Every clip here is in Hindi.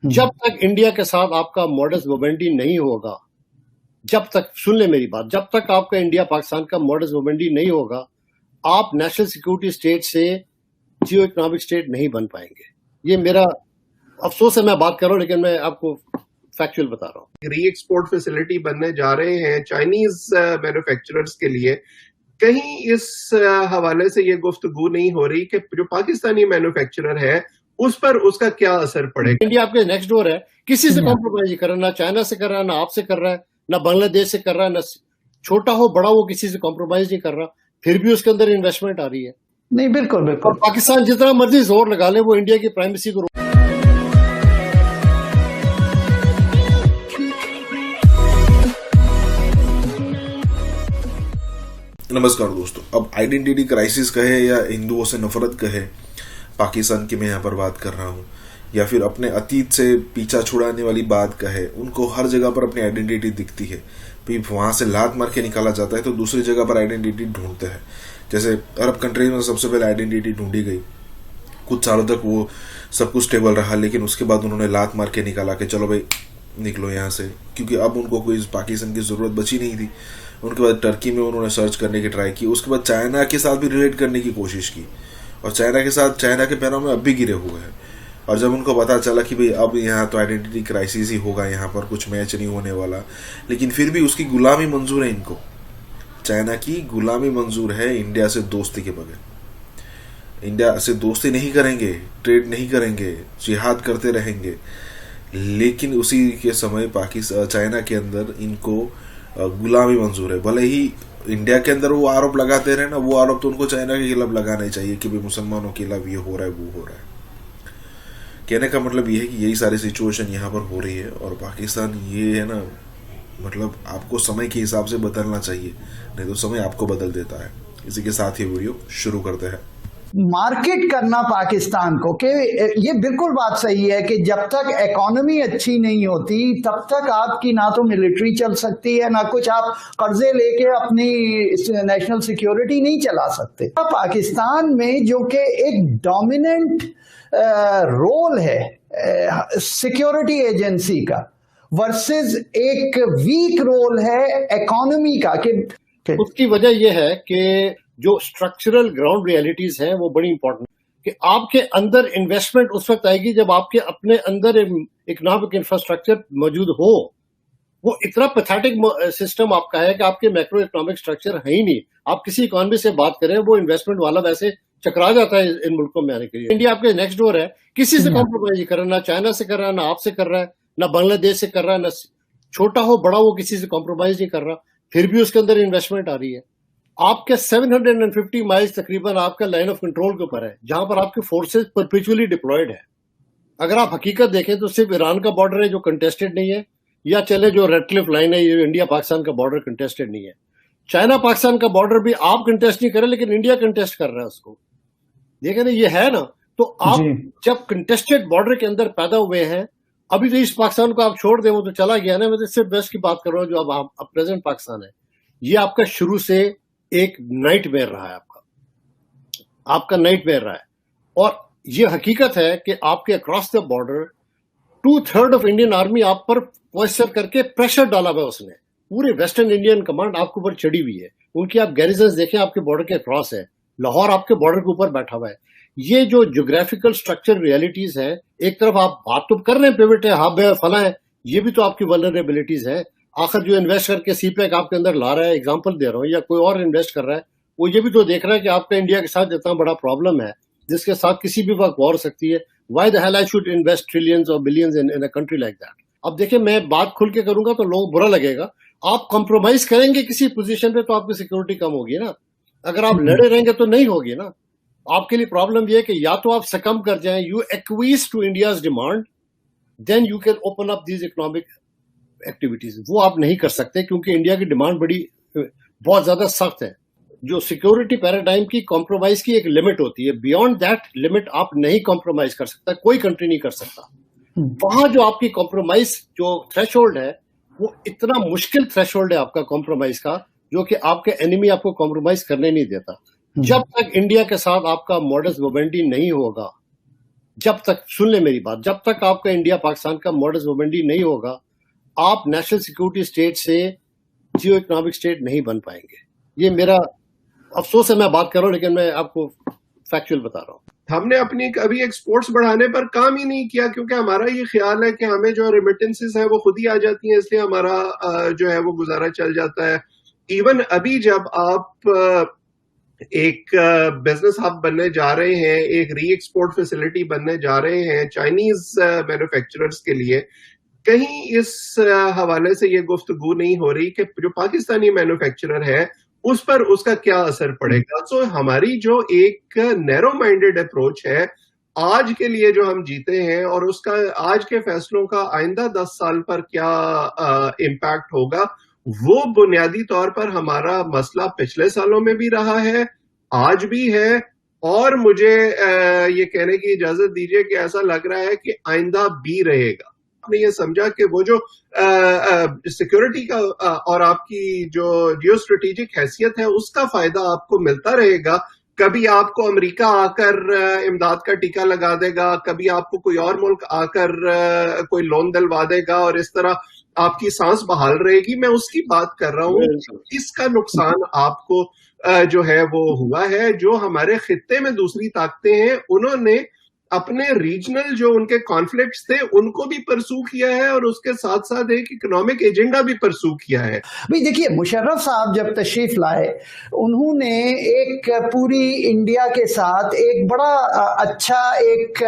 जब तक इंडिया के साथ आपका मॉडस मोवेंडी नहीं होगा, जब तक, सुन ले मेरी बात, जब तक आपका इंडिया पाकिस्तान का मॉडस मोवेंडी नहीं होगा, आप नेशनल सिक्योरिटी स्टेट से जियो इकोनॉमिक स्टेट नहीं बन पाएंगे। ये मेरा अफसोस है, मैं बात कर रहा हूँ, लेकिन मैं आपको फैक्चुअल बता रहा हूँ। री एक्सपोर्ट फैसिलिटी बनने जा रहे हैं चाइनीज मैन्युफैक्चरर्स के लिए। कहीं इस हवाले से ये गुफ्तगू नहीं हो रही कि जो पाकिस्तानी मैन्युफैक्चरर है उस पर उसका क्या असर पड़ेगा? इंडिया आपके नेक्स्ट डोर है, किसी से कॉम्प्रोमाइज नहीं कर रहा, ना चाइना से कर रहा है, ना आपसे कर रहा है, ना बांग्लादेश से कर रहा है, ना छोटा हो बड़ा हो किसी से कॉम्प्रोमाइज नहीं कर रहा, फिर भी उसके अंदर इन्वेस्टमेंट आ रही है। नहीं, बिल्कुल बिल्कुल। और पाकिस्तान जितना मर्जी जोर लगा ले, वो इंडिया की प्राइमेसी को। नमस्कार दोस्तों, अब आइडेंटिटी क्राइसिस कहे या हिंदुओं से नफरत कहे, पाकिस्तान की मैं यहाँ पर बात कर रहा हूँ, या फिर अपने अतीत से पीछा छुड़ाने वाली बात कहे, उनको हर जगह पर अपनी आइडेंटिटी दिखती है। फिर वहां से लात मार के निकाला जाता है तो दूसरी जगह पर आइडेंटिटी ढूंढते हैं। जैसे अरब कंट्रीज में सबसे पहले आइडेंटिटी ढूंढी गई, कुछ सालों तक वो सब कुछ स्टेबल रहा, लेकिन उसके बाद उन्होंने लात मार के निकाला कि चलो भाई निकलो यहाँ से, क्योंकि अब उनको कोई पाकिस्तान की जरूरत बची नहीं थी। उनके बाद टर्की में उन्होंने सर्च करने की ट्राई की, उसके बाद चाइना के साथ भी रिलेट करने की कोशिश की, और चाइना के साथ चाइना के पैरों में अब भी गिरे हुए हैं। और जब उनको पता चला कि भाई अब यहाँ तो आइडेंटिटी क्राइसिस ही होगा, यहाँ पर कुछ मैच नहीं होने वाला, लेकिन फिर भी उसकी गुलामी मंजूर है इनको। चाइना की गुलामी मंजूर है इंडिया से दोस्ती के बगैर। इंडिया से दोस्ती नहीं करेंगे, ट्रेड नहीं करेंगे, जिहाद करते रहेंगे, लेकिन उसी के समय पाकिस्तान चाइना के अंदर इनको गुलामी मंजूर है। भले ही इंडिया के अंदर वो आरोप लगाते रहे ना, वो आरोप तो उनको चाइना के खिलाफ लगाना चाहिए कि भाई मुसलमानों के खिलाफ ये हो रहा है, वो हो रहा है। कहने का मतलब ये है कि यही सारी सिचुएशन यहाँ पर हो रही है, और पाकिस्तान ये है ना, मतलब आपको समय के हिसाब से बदलना चाहिए, नहीं तो समय आपको बदल देता है। इसी के साथ ये वीडियो शुरू करते हैं। मार्केट करना पाकिस्तान को, कि ये बिल्कुल बात सही है कि जब तक इकोनॉमी अच्छी नहीं होती तब तक आपकी ना तो मिलिट्री चल सकती है, ना कुछ आप कर्जे लेके अपनी नेशनल सिक्योरिटी नहीं चला सकते। पाकिस्तान में जो कि एक डोमिनेंट रोल है सिक्योरिटी एजेंसी का वर्सेस एक वीक रोल है इकोनॉमी का, कि उसकी वजह यह है कि जो स्ट्रक्चरल ग्राउंड रियलिटीज हैं वो बड़ी इंपॉर्टेंट, कि आपके अंदर इन्वेस्टमेंट उस वक्त आएगी जब आपके अपने अंदर इकोनॉमिक इंफ्रास्ट्रक्चर मौजूद हो। वो इतना पैथेटिक सिस्टम आपका है कि आपके मैक्रो इकोनॉमिक स्ट्रक्चर है ही नहीं। आप किसी इकोनॉमी से बात करें, वो इन्वेस्टमेंट वाला वैसे चकरा जाता है इन मुल्कों में आने के लिए। इंडिया आपके नेक्स्ट डोर है, किसी से कॉम्प्रोमाइज नहीं कर रहा, ना चाइना से कर रहा है, ना आपसे कर रहा है, ना बांग्लादेश से कर रहा है, ना छोटा हो बड़ा हो किसी से कॉम्प्रोमाइज नहीं कर रहा, फिर भी उसके अंदर इन्वेस्टमेंट आ रही है। आपके 750 माइल्स तकरीबन आपका लाइन ऑफ कंट्रोल के ऊपर है, जहां पर आपके फोर्सेस परपेचुअली डिप्लॉयड है। अगर आप हकीकत देखें तो सिर्फ ईरान का बॉर्डर है जो कंटेस्टेड नहीं है, या चले जो रेड क्लिफ लाइन है, ये इंडिया पाकिस्तान का बॉर्डर कंटेस्टेड नहीं है। चाइना पाकिस्तान का बॉर्डर भी आप कंटेस्ट नहीं कर रहे, लेकिन इंडिया कंटेस्ट कर रहा है उसको। देखें ना, ये है ना। तो आप जब कंटेस्टेड बॉर्डर के अंदर पैदा हुए हैं, अभी तो इस पाकिस्तान को आप छोड़ दें, वो तो चला गया ना। मैं तो सिर्फ वेस्ट की बात कर रहा हूँ, जो अब प्रेजेंट पाकिस्तान है। ये आपका शुरू से एक नाइटमेयर रहा है, आपका नाइटमेयर रहा है। और ये हकीकत है कि आपके across the border 2/3 of Indian army आप पर प्रेशर करके प्रेशर डाला हुआ है उसने। पूरे वेस्टर्न इंडियन कमांड आपके ऊपर चढ़ी हुई है। उनकी आप गैरिजन्स देखें, आपके बॉर्डर के अक्रॉस है। लाहौर आपके बॉर्डर के ऊपर बैठा हुआ है। ये जो ज्योग्राफिकल स्ट्रक्चर रियलिटीज है, एक तरफ आप बात तो कर रहे हैं पिवट है, हब है, फला है, ये भी तो आपकी वल्नरेबिलिटीज है। आखिर जो इन्वेस्ट करके सीपैक आपके अंदर ला रहा है, एग्जांपल दे रहा हूं, या कोई और इन्वेस्ट कर रहा है, वो ये भी तो देख रहा है कि आपका इंडिया के साथ इतना बड़ा प्रॉब्लम है जिसके साथ किसी भी वक्त वॉर हो सकती है। Why the hell I should invest trillions और billions in a country like that. अब देखिए, मैं बात खुल के करूंगा तो लोग बुरा लगेगा। आप कॉम्प्रोमाइज करेंगे किसी पोजीशन पे तो आपकी सिक्योरिटी कम होगी ना। अगर आप लड़े रहेंगे तो नहीं होगी ना। आपके लिए प्रॉब्लम यह है कि या तो आप सकम कर जाएं, you acquiesce to India's demand, then you can open up these economic activities. वो आप नहीं कर सकते क्योंकि इंडिया की डिमांड बहुत ज्यादा सख्त है। जो सिक्योरिटी पैराडाइम की कॉम्प्रोमाइज की एक लिमिट होती है, बियॉन्ड दैट लिमिट आप नहीं कॉम्प्रोमाइज कर सकता, कोई कंट्री नहीं कर सकता। वहां जो आपकी कॉम्प्रोमाइज जो थ्रेशोल्ड है, वो इतना मुश्किल थ्रेशोल्ड है आपका कॉम्प्रोमाइज का, जो कि आपके एनिमी आपको कॉम्प्रोमाइज करने नहीं देता। जब तक इंडिया के साथ आपका मॉडस मोवेंडी नहीं होगा, जब तक, सुन ले मेरी बात, जब तक आपका इंडिया पाकिस्तान का मॉडस मोमेंडी नहीं होगा, आप नेशनल सिक्योरिटी स्टेट से जियो इकोनॉमिक स्टेट नहीं बन पाएंगे। ये मेरा अफसोस है, मैं बात कर रहा हूँ, लेकिन मैं आपको फैक्चुअल बता रहा हूँ। हमने अपनी कभी एक्सपोर्ट्स बढ़ाने पर काम ही नहीं किया, क्योंकि हमारा ये ख्याल है कि हमें जो रेमिटेंसेस है वो खुद ही आ जाती हैं, इसलिए हमारा जो है वो गुजारा चल जाता है। इवन अभी जब आप एक बिजनेस हब बनने जा रहे हैं, एक री एक्सपोर्ट फैसिलिटी बनने जा रहे हैं चाइनीज मैन्युफैक्चरर्स के लिए, कहीं इस हवाले से ये गुफ्तगू नहीं हो रही कि जो पाकिस्तानी मैन्युफैक्चरर है उस पर उसका क्या असर पड़ेगा। सो हमारी जो एक नैरो माइंडेड अप्रोच है आज के लिए जो हम जीते हैं, और उसका आज के फैसलों का आइंदा 10 साल पर क्या इम्पैक्ट होगा, वो बुनियादी तौर पर हमारा मसला पिछले सालों में भी रहा है, आज भी है, और मुझे ये कहने की इजाजत दीजिए कि ऐसा लग रहा है कि आइंदा भी रहेगा। आपने ये समझा कि वो जो सिक्योरिटी का और आपकी जो जियो स्ट्रेटेजिक हैसियत है उसका फायदा आपको मिलता रहेगा। कभी आपको अमेरिका आकर इमदाद का टीका लगा देगा, कभी आपको कोई और मुल्क आकर कोई लोन दिलवा देगा, और इस तरह आपकी सांस बहाल रहेगी। मैं उसकी बात कर रहा हूँ। इसका नुकसान आपको जो है वो हुआ है। जो हमारे खित्ते में दूसरी ताकतें हैं उन्होंने अपने रीजनल जो उनके कॉन्फ्लिक्ट्स थे उनको भी परसू किया है, और उसके साथ साथ एक इकोनॉमिक एजेंडा भी परसू किया है। भाई देखिए, मुशर्रफ साहब जब तशरीफ लाए, उन्होंने एक पूरी इंडिया के साथ एक बड़ा अच्छा एक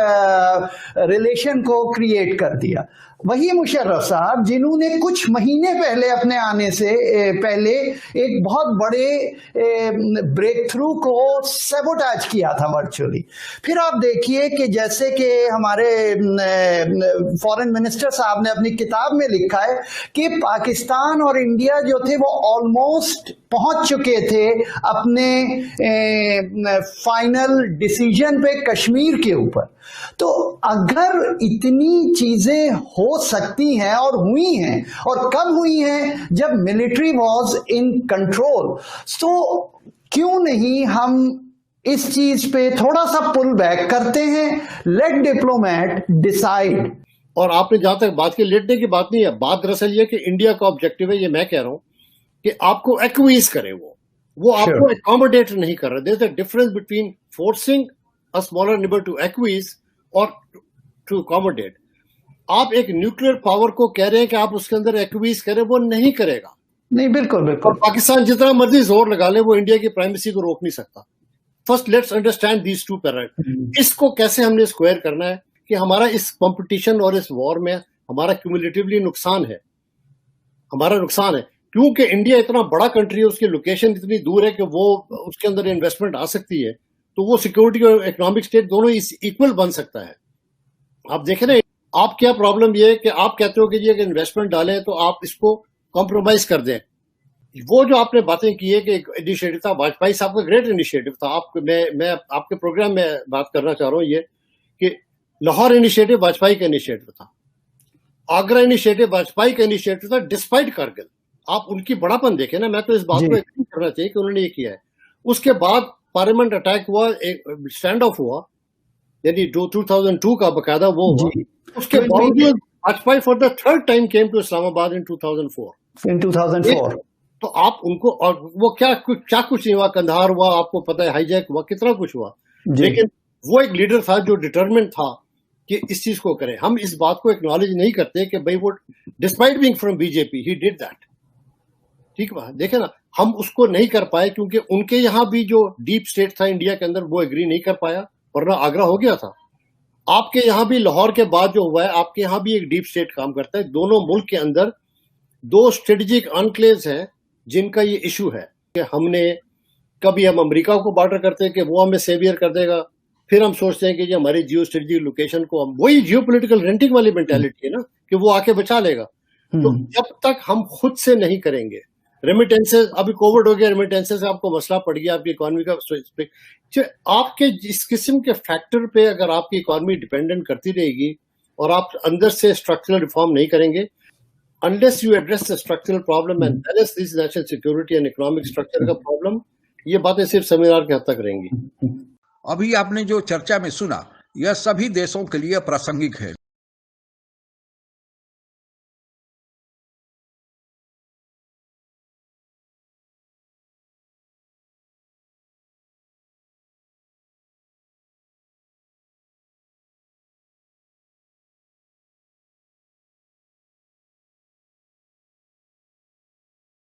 रिलेशन को क्रिएट कर दिया। वही मुशर्रफ साहब जिन्होंने कुछ महीने पहले अपने आने से पहले एक बहुत बड़े ब्रेक थ्रू को सैबोटेज किया था वर्चुअली। फिर आप देखिए कि जैसे कि हमारे फॉरेन मिनिस्टर साहब ने अपनी किताब में लिखा है कि पाकिस्तान और इंडिया जो थे वो ऑलमोस्ट पहुंच चुके थे अपने फाइनल डिसीजन पे कश्मीर के ऊपर। तो अगर इतनी चीजें हो सकती हैं और हुई हैं, और कब हुई हैं, जब मिलिट्री वाज इन कंट्रोल, तो क्यों नहीं हम इस चीज पे थोड़ा सा पुल बैक करते हैं, लेट डिप्लोमेट डिसाइड। और आपने जहां तक बात की, लेटने की बात नहीं है, बात दरअसल ये कि इंडिया का ऑब्जेक्टिव है, ये मैं कह रहा हूं कि आपको एक्वीज करे, वो आपको अकोमोडेट नहीं कर रहा। There is a difference between forcing a smaller neighbour to acquiesce और टू अकोमोडेट। आप एक न्यूक्लियर पावर को कह रहे हैं कि आप उसके अंदर एक्वीज करें, वो नहीं करेगा। नहीं, बिल्कुल बिल्कुल। और पाकिस्तान जितना मर्जी जोर लगा ले, वो इंडिया की प्राइमेसी को रोक नहीं सकता। First let's understand these two parameters. इसको कैसे हमने स्क्वायर करना है कि हमारा इस कंपटीशन और इस वॉर में हमारा क्यूमुलेटिवली नुकसान है, हमारा नुकसान है, क्योंकि इंडिया इतना बड़ा कंट्री है, उसकी लोकेशन इतनी दूर है कि वो उसके अंदर इन्वेस्टमेंट आ सकती है, तो वो सिक्योरिटी और इकोनॉमिक स्टेट दोनों इक्वल बन सकता है। आप देखें ना, आप क्या प्रॉब्लम ये है कि आप कहते हो कि ये इन्वेस्टमेंट डालें तो आप इसको कॉम्प्रोमाइज कर दें। वो जो आपने बातें की है कि एक इनिशिएटिव था, वाजपेयी साहब का ग्रेट इनिशिएटिव था। मैं आपके प्रोग्राम में बात करना चाह रहा हूँ ये कि लाहौर इनिशिएटिव वाजपेयी का इनिशिएटिव था, आगरा इनिशिएटिव वाजपेयी का इनिशिएटिव था, डिस्पाइट कारगिल। आप उनकी बड़ापन देखें ना, मैं तो इस बात को एक्सेप्ट करना चाहिए कि उन्होंने ये किया है। उसके बाद पार्लियामेंट अटैक हुआ, एक स्टैंड ऑफ हुआ, यानी 2002 का बकायदा वो हुआ। उसके बावजूद Vajpayee for the third time came to Islamabad in 2004। तो आप उनको, और वो क्या कुछ नहीं हुआ, कंधार हुआ, आपको पता है, हाईजैक हुआ, कितना कुछ हुआ, लेकिन वो एक लीडर था जो डिटरमिन्ड था कि इस चीज को करें। हम इस बात को एक्नॉलेज नहीं करते कि भाई वो despite being from BJP he did that. ठीक है, देखे ना, हम उसको नहीं कर पाए क्योंकि उनके यहाँ भी जो डीप स्टेट था इंडिया के अंदर वो एग्री नहीं कर पाया, वरना आगरा हो गया था। आपके यहाँ भी लाहौर के बाद जो हुआ है, आपके यहाँ भी एक डीप स्टेट काम करता है। दोनों मुल्क के अंदर दो स्ट्रेटेजिक एन्क्लेव्स हैं जिनका ये इशू है कि हमने कभी हम अमेरिका को बार्टर करते हैं कि वो हमें सेवियर कर देगा, फिर हम सोचते हैं कि ये हमारी जियो स्ट्रेटेजिक लोकेशन को, हम वही जियो पोलिटिकल रेंटिंग वाली मेंटालिटी है ना कि वो आके बचा लेगा। तो जब तक हम खुद से नहीं करेंगे, रेमिटेंसेस, अभी कोविड हो गया, रेमिटेंसेस आपको मसला पड़ गया आपकी इकोनॉमी का, आपके इस किस्म के फैक्टर पे अगर आपकी इकोनॉमी डिपेंडेंट करती रहेगी और आप अंदर से स्ट्रक्चरल रिफॉर्म नहीं करेंगे, unless you address the structural problem and balance this national security and economic structure का प्रॉब्लम, ये बातें सिर्फ सेमिनार के हद तक रहेंगी। अभी आपने जो चर्चा में सुना यह सभी देशों के लिए प्रासंगिक है।